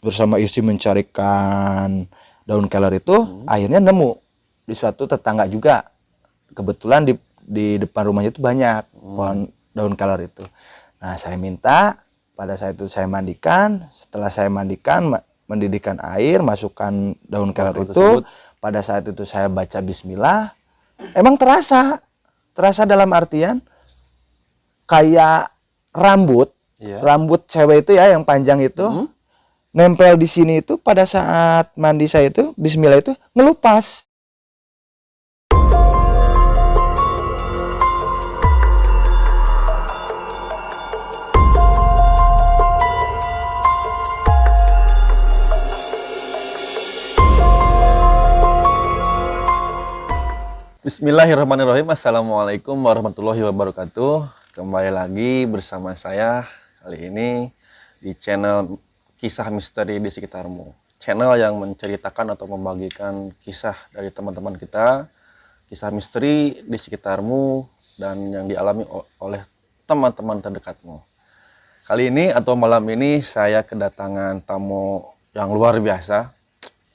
bersama istri mencarikan daun kelor itu, akhirnya nemu di suatu tetangga juga. Kebetulan di depan rumahnya itu banyak pohon daun kelor itu. Nah, saya minta pada saat itu saya mandikan. Setelah saya mandikan, mendidihkan air, masukkan daun kelor itu. Pada saat itu saya baca bismillah. Emang terasa dalam artian kayak rambut cewek itu ya yang panjang itu nempel di sini itu pada saat mandi saya itu bismillah itu ngelupas. Bismillahirrahmanirrahim. Assalamualaikum warahmatullahi wabarakatuh. Kembali lagi bersama saya kali ini di channel Kisah Misteri di Sekitarmu. Channel yang menceritakan atau membagikan kisah dari teman-teman kita, kisah misteri di sekitarmu dan yang dialami oleh teman-teman terdekatmu. Kali ini atau malam ini saya kedatangan tamu yang luar biasa,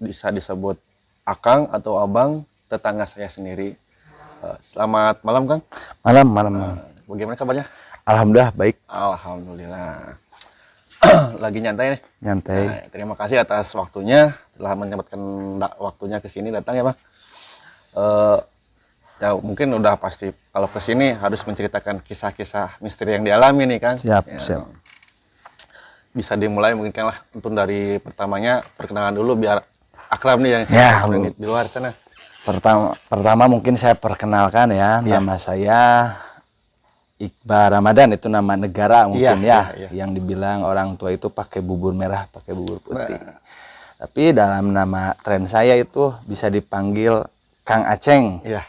bisa disebut akang atau abang, tetangga saya sendiri. Selamat malam, Kang. Malam. Bagaimana kabarnya? Alhamdulillah baik. Alhamdulillah. Lagi nyantai nih. Nyantai. Nah, terima kasih atas waktunya, telah menyempatkan waktunya ke sini datang ya, Bang. Ya mungkin udah pasti kalau ke sini harus menceritakan kisah-kisah misteri yang dialami nih, Kang. Siap, ya. siap. Bisa dimulai mungkin kan lah untuk dari pertamanya, perkenalan dulu biar akrab nih yang di luar sana. Pertama mungkin saya perkenalkan ya, nama saya Iqbal Ramadan, itu nama negara mungkin yang dibilang orang tua itu pakai bubur merah, pakai bubur putih. Tapi dalam nama tren saya itu bisa dipanggil Kang Aceng. Ya.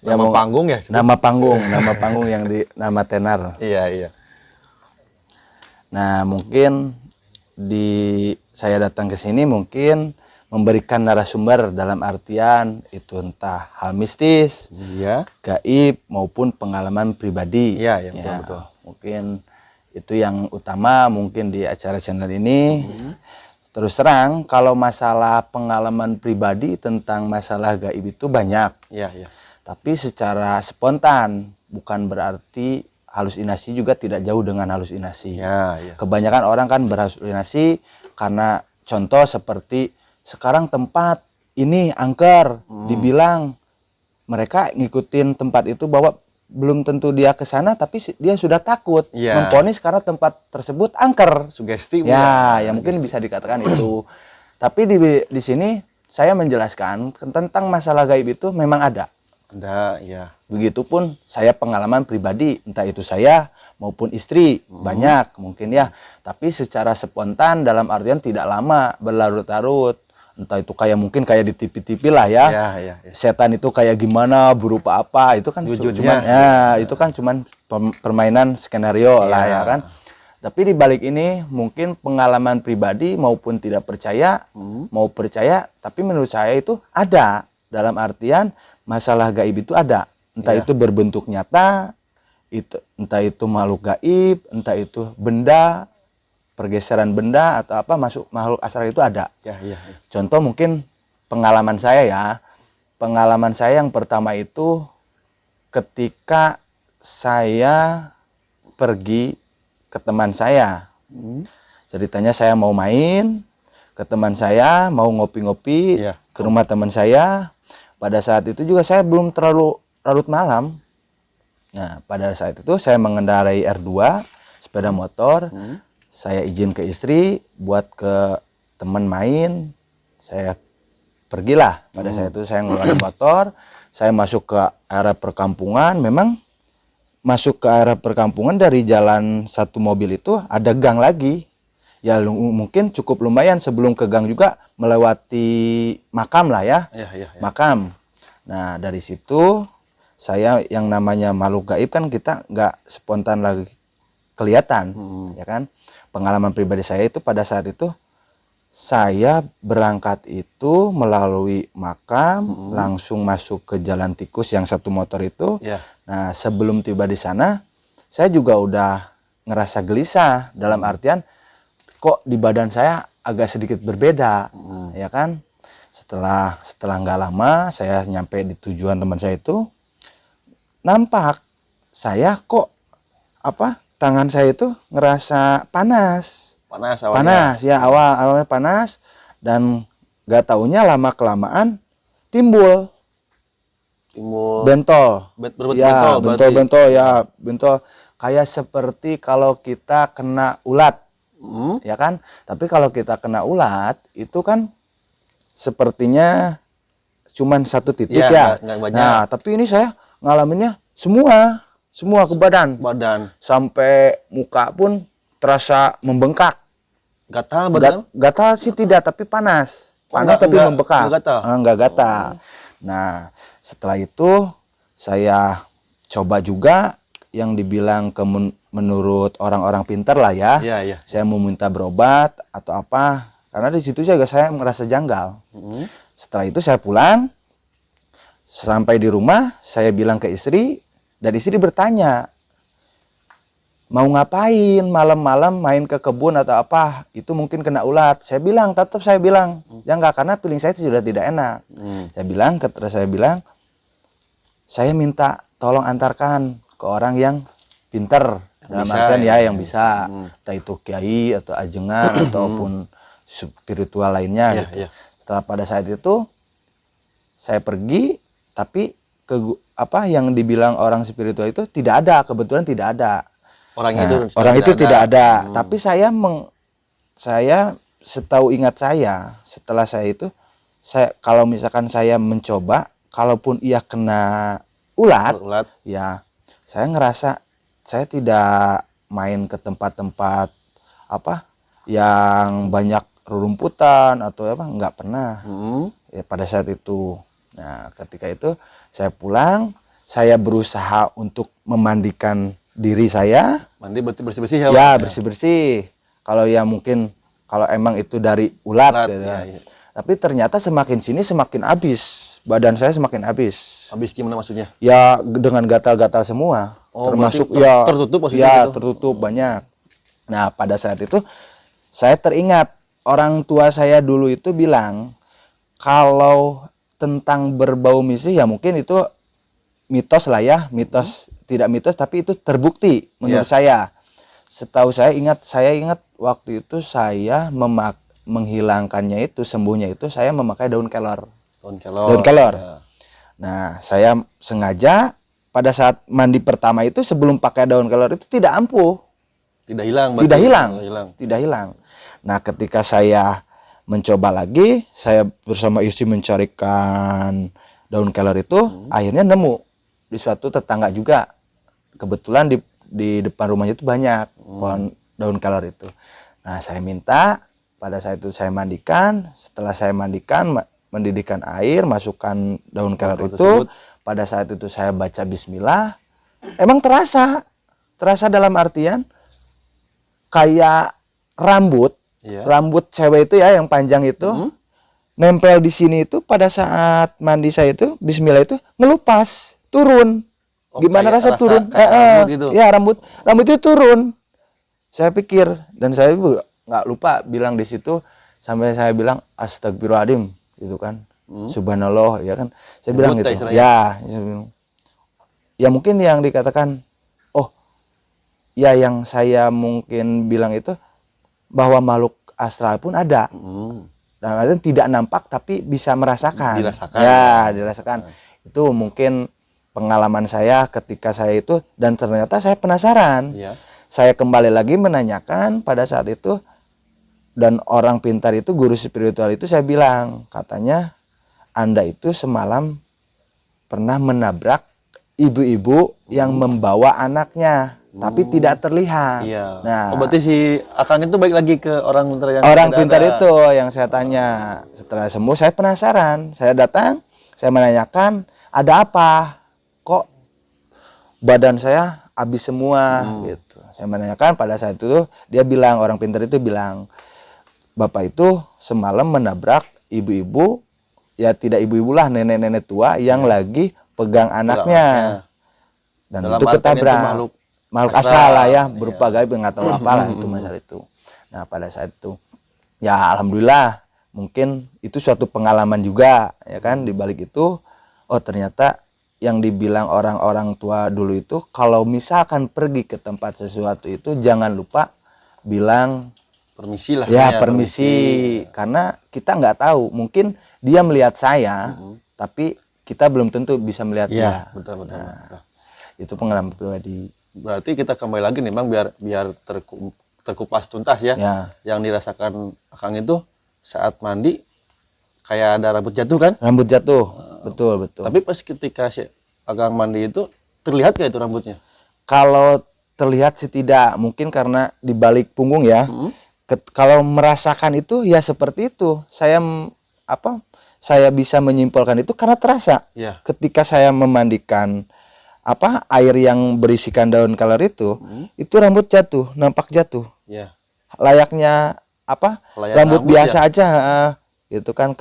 Nama panggung ya? Nama panggung yang di nama tenar. Iya. Nah, mungkin saya datang ke sini mungkin memberikan narasumber dalam artian itu entah hal mistis, gaib maupun pengalaman pribadi. Iya, betul. Mungkin itu yang utama mungkin di acara channel ini. Terus terang kalau masalah pengalaman pribadi tentang masalah gaib itu banyak. Iya. Tapi secara spontan, bukan berarti halusinasi juga tidak jauh dengan halusinasi. Iya. Kebanyakan orang kan berhalusinasi karena contoh seperti sekarang tempat ini angker, dibilang mereka ngikutin tempat itu bahwa belum tentu dia ke sana tapi dia sudah takut memvonis karena tempat tersebut angker. Sugesti ya mungkin bisa dikatakan itu. Tapi di sini saya menjelaskan tentang masalah gaib itu memang ada. Ya. Begitupun saya pengalaman pribadi, entah itu saya maupun istri banyak mungkin ya. Tapi secara spontan dalam artian tidak lama berlarut-larut. Entah itu kayak mungkin kayak di TV-TV lah ya. Ya. Setan itu kayak gimana, berupa apa, itu kan cuman permainan skenario lah ya kan. Tapi di balik ini mungkin pengalaman pribadi maupun tidak percaya, mau percaya, tapi menurut saya itu ada. Dalam artian masalah gaib itu ada. Entah itu berbentuk nyata, entah itu makhluk gaib, entah itu benda, pergeseran benda atau apa masuk makhluk astral itu ada. Ya. Contoh mungkin pengalaman saya ya. Pengalaman saya yang pertama itu ketika saya pergi ke teman saya. Ceritanya saya mau main ke teman saya, mau ngopi-ngopi ke rumah teman saya. Pada saat itu juga saya belum terlalu larut malam. Nah, pada saat itu saya mengendarai R2 sepeda motor. Saya izin ke istri buat ke teman main. Saya pergilah. Pada saat itu saya ngeluarin motor. Saya masuk ke area perkampungan. Memang masuk ke area perkampungan dari jalan satu mobil itu ada gang lagi. Ya mungkin cukup lumayan sebelum ke gang juga melewati makam lah ya. Makam. Nah dari situ saya yang namanya makhluk gaib kan kita nggak spontan lagi kelihatan. Ya kan. Pengalaman pribadi saya itu pada saat itu saya berangkat itu melalui makam langsung masuk ke jalan tikus yang satu motor itu. Nah sebelum tiba di sana saya juga udah ngerasa gelisah dalam artian kok di badan saya agak sedikit berbeda, ya kan? Setelah nggak lama saya nyampe di tujuan teman saya itu, nampak saya kok tangan saya itu ngerasa panas. Panas awalnya. Panas ya, awalnya panas, dan nggak taunya lama kelamaan timbul bentol. Berbentuk Ya, bentol berarti. bentol ya, bentol kayak seperti kalau kita kena ulat, ya kan? Tapi kalau kita kena ulat itu kan sepertinya cuman satu titik ya. Nggak banyak. Nah, tapi ini saya ngalaminnya semua ke badan. Sampai muka pun terasa membengkak. Gatal badan? Gatal sih tidak, tapi panas. Panas tapi membengkak. Enggak gatal. Enggak gatal. Nah, setelah itu saya coba juga yang dibilang menurut orang-orang pintar lah ya. Iya. Saya mau minta berobat atau apa. Karena di situ juga saya merasa janggal. Setelah itu saya pulang, sampai di rumah saya bilang ke istri, dan istri bertanya, mau ngapain malam-malam main ke kebun atau apa? Itu mungkin kena ulat. Saya bilang, jangan, karena feeling saya sudah tidak enak. Saya bilang, saya minta tolong antarkan ke orang yang pintar. Dalam artian ya yang bisa, entah itu kiai atau ajengan ataupun spiritual lainnya gitu. Setelah pada saat itu saya pergi, tapi yang dibilang orang spiritual itu tidak ada, kebetulan tidak ada. Orang itu tidak ada. Tapi saya setahu ingat saya, setelah saya kalau misalkan saya mencoba, kalaupun ia kena ulat, ya saya ngerasa saya tidak main ke tempat-tempat yang banyak rerumputan atau nggak pernah. Ya, pada saat itu. Nah, ketika itu saya pulang, saya berusaha untuk memandikan diri saya. Mandi bersih-bersih ya? Ya, bersih-bersih. Kalau ya mungkin kalau emang itu dari ulat gitu. Ya. Tapi ternyata semakin sini semakin habis. Badan saya semakin habis. Habis gimana maksudnya? Ya dengan gatal-gatal semua. Termasuk ya tertutup maksudnya ya, gitu? Tertutup banyak. Nah, pada saat itu saya teringat orang tua saya dulu itu bilang kalau tentang berbau misi ya mungkin itu mitos lah ya, tidak mitos tapi itu terbukti menurut saya. Setahu saya ingat waktu itu saya menghilangkannya itu, sembuhnya itu saya memakai daun kelor. Daun kelor. Ya. Nah, saya sengaja pada saat mandi pertama itu sebelum pakai daun kelor itu tidak ampuh. Tidak hilang. Tidak hilang. Nah, ketika saya mencoba lagi, saya bersama istri mencarikan daun kelor itu, akhirnya nemu di suatu tetangga juga. Kebetulan di depan rumahnya itu banyak pohon daun kelor itu. Nah, saya minta, pada saat itu saya mandikan. Setelah saya mandikan, mendidihkan air, masukkan daun kelor itu. Pada saat itu saya baca bismillah. Emang terasa dalam artian kayak rambut cewek itu ya yang panjang itu nempel di sini itu pada saat mandi saya itu bismillah itu ngelupas turun. Gimana rasa turun? Rambut gitu. Ya rambut itu turun. Saya pikir dan saya nggak lupa bilang di situ sampai saya bilang astagfirullahaladzim gitu kan. Subhanallah ya kan. Saya bilang gitu. Ya mungkin yang dikatakan ya yang saya mungkin bilang itu bahwa makhluk astral pun ada. Dan tidak nampak tapi bisa merasakan. Dirasakan. Itu mungkin pengalaman saya ketika saya itu, dan ternyata saya penasaran. Saya kembali lagi menanyakan pada saat itu, dan orang pintar itu, guru spiritual itu saya bilang, katanya Anda itu semalam pernah menabrak ibu-ibu yang membawa anaknya. Tapi tidak terlihat. Nah, berarti si Akang itu balik lagi ke orang pintar yang pintar itu yang saya tanya. Setelah sembuh saya penasaran. Saya datang, saya menanyakan, ada apa? Kok badan saya habis semua gitu. Saya menanyakan, pada saat itu dia bilang, orang pintar itu bilang, Bapak itu semalam menabrak ibu-ibu, ya tidak ibu-ibu lah, nenek-nenek tua yang lagi pegang anaknya. Dan dalam itu ketabrak. Makhluk astral lah ya, berupa gaib, nggak tahu apalah itu masalah itu. Nah, pada saat itu ya alhamdulillah mungkin itu suatu pengalaman juga ya kan. Di balik itu oh ternyata yang dibilang orang-orang tua dulu itu kalau misalkan pergi ke tempat sesuatu itu jangan lupa bilang Permisi lah. ya permisi, karena kita nggak tahu, mungkin dia melihat saya tapi kita belum tentu bisa melihat Iya, dia. betul. Itu pengalaman pribadi. Berarti kita kembali lagi nih Bang, biar terkupas tuntas ya. Ya, Yang dirasakan Akang itu saat mandi kayak ada rambut jatuh kan? rambut jatuh, betul. Tapi pas ketika si Akang mandi itu terlihat kayak itu rambutnya? Kalau terlihat sih tidak, mungkin karena di balik punggung ya. Kalau merasakan itu ya seperti itu. Saya bisa menyimpulkan itu karena terasa. Iya. Ketika saya memandikan air yang berisikan daun kelor itu rambut jatuh, nampak jatuh. Iya. Layaknya Layak rambut rambut biasa aja, gitu kan.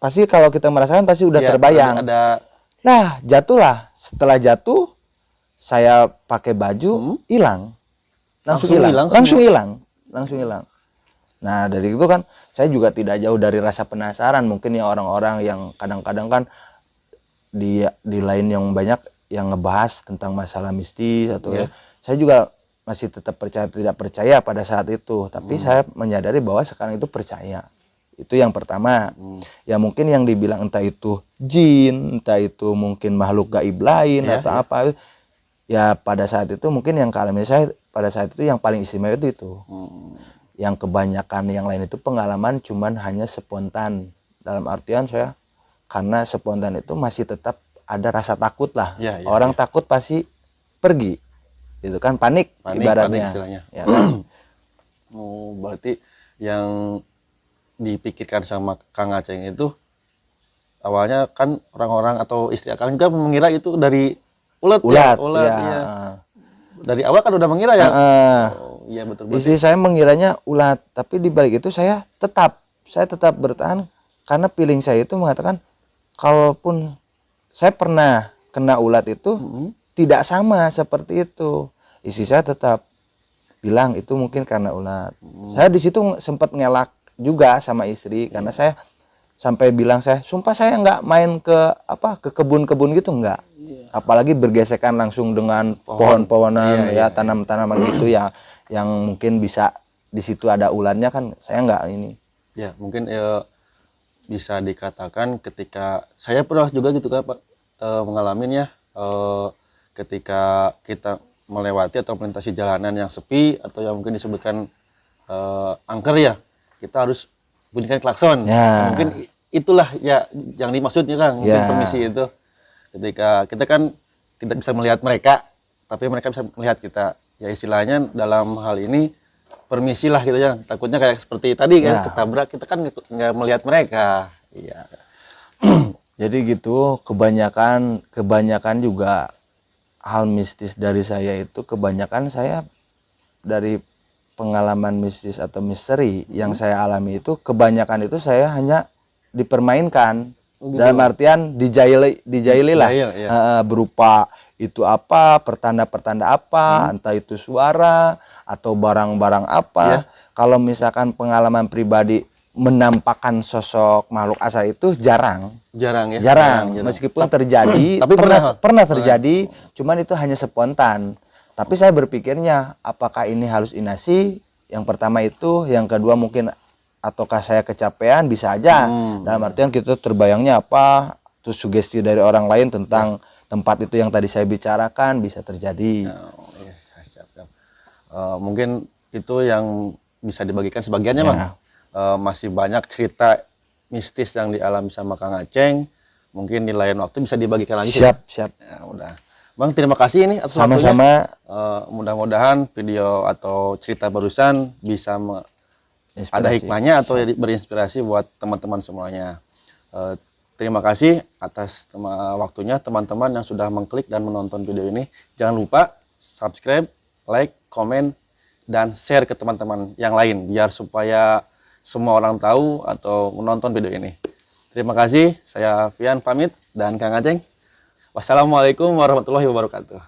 Pasti kalau kita merasakan pasti udah Iya, terbayang. ada Nah, jatuhlah. Setelah jatuh, saya pakai baju, hilang. Langsung hilang. Nah, dari itu kan saya juga tidak jauh dari rasa penasaran. Mungkin ya orang-orang yang kadang-kadang kan di lain yang banyak yang ngebahas tentang masalah mistis atau ya. Saya juga masih tetap percaya tidak percaya pada saat itu. Tapi saya menyadari bahwa sekarang itu percaya. Itu yang pertama. Ya mungkin yang dibilang entah itu jin, entah itu mungkin makhluk gaib lain atau apa. Ya pada saat itu mungkin yang kealami saya pada saat itu yang paling istimewa itu. Yang kebanyakan yang lain itu pengalaman cuman hanya spontan. Dalam artian saya karena spontan itu masih tetap ada rasa takut lah. Orang takut pasti pergi. Itu kan panik ibaratnya. Panik istilahnya. Ya kan? Oh, berarti yang dipikirkan sama Kang Aceng itu awalnya kan orang-orang atau istri Akang juga mengira itu dari ulat ya. Iya. Dari awal kan udah mengira ya. Oh, iya betul. Istri saya mengiranya ulat, tapi di balik itu saya tetap bertahan karena feeling saya itu mengatakan kalaupun saya pernah kena ulat itu tidak sama seperti itu. Istri saya tetap bilang itu mungkin karena ulat. Saya di situ sempat ngelak juga sama istri karena saya sampai bilang sumpah saya nggak main ke kebun-kebun gitu nggak. Apalagi bergesekan langsung dengan pohon-pohonan tanam-tanaman gitu ya yang mungkin bisa di situ ada ulatnya kan saya nggak ini. Ya mungkin bisa dikatakan ketika saya pernah juga gitu kan Pak mengalaminya ketika kita melewati atau melintasi jalanan yang sepi atau yang mungkin disebutkan angker ya kita harus bunyikan klakson. Mungkin itulah ya yang dimaksudnya Kang mungkin permisi itu. Ketika kita kan tidak bisa melihat mereka, tapi mereka bisa melihat kita. Ya istilahnya dalam hal ini permisi lah gitu ya. Takutnya kayak seperti tadi kan ketabrak kita kan nggak melihat mereka. Iya. Jadi gitu kebanyakan juga hal mistis dari saya itu kebanyakan saya dari pengalaman mistis atau misteri yang saya alami itu kebanyakan itu saya hanya dipermainkan. Dalam artian dijaili lah berupa itu pertanda-pertanda apa entah itu suara atau barang-barang apa. Kalau misalkan pengalaman pribadi menampakkan sosok makhluk asal itu jarang meskipun terjadi tapi pernah terjadi cuman itu hanya spontan. Tapi saya berpikirnya apakah ini halusinasi yang pertama itu, yang kedua mungkin ataukah saya kecapean, bisa aja. Dalam artian kita terbayangnya apa, terus sugesti dari orang lain tentang tempat itu yang tadi saya bicarakan bisa terjadi. Mungkin itu yang bisa dibagikan sebagiannya Bang. Masih banyak cerita mistis yang dialami sama Kang Aceng. Mungkin di lain waktu bisa dibagikan lagi. Siap. Ya, udah. Bang terima kasih ini atas sama-sama. Mudah-mudahan video atau cerita barusan bisa ada hikmahnya atau berinspirasi buat teman-teman semuanya. Terima kasih atas waktunya teman-teman yang sudah mengklik dan menonton video ini. Jangan lupa subscribe, like, komen, dan share ke teman-teman yang lain biar supaya semua orang tahu atau menonton video ini. Terima kasih, saya Fian pamit dan Kang Aceng. Wassalamualaikum warahmatullahi wabarakatuh.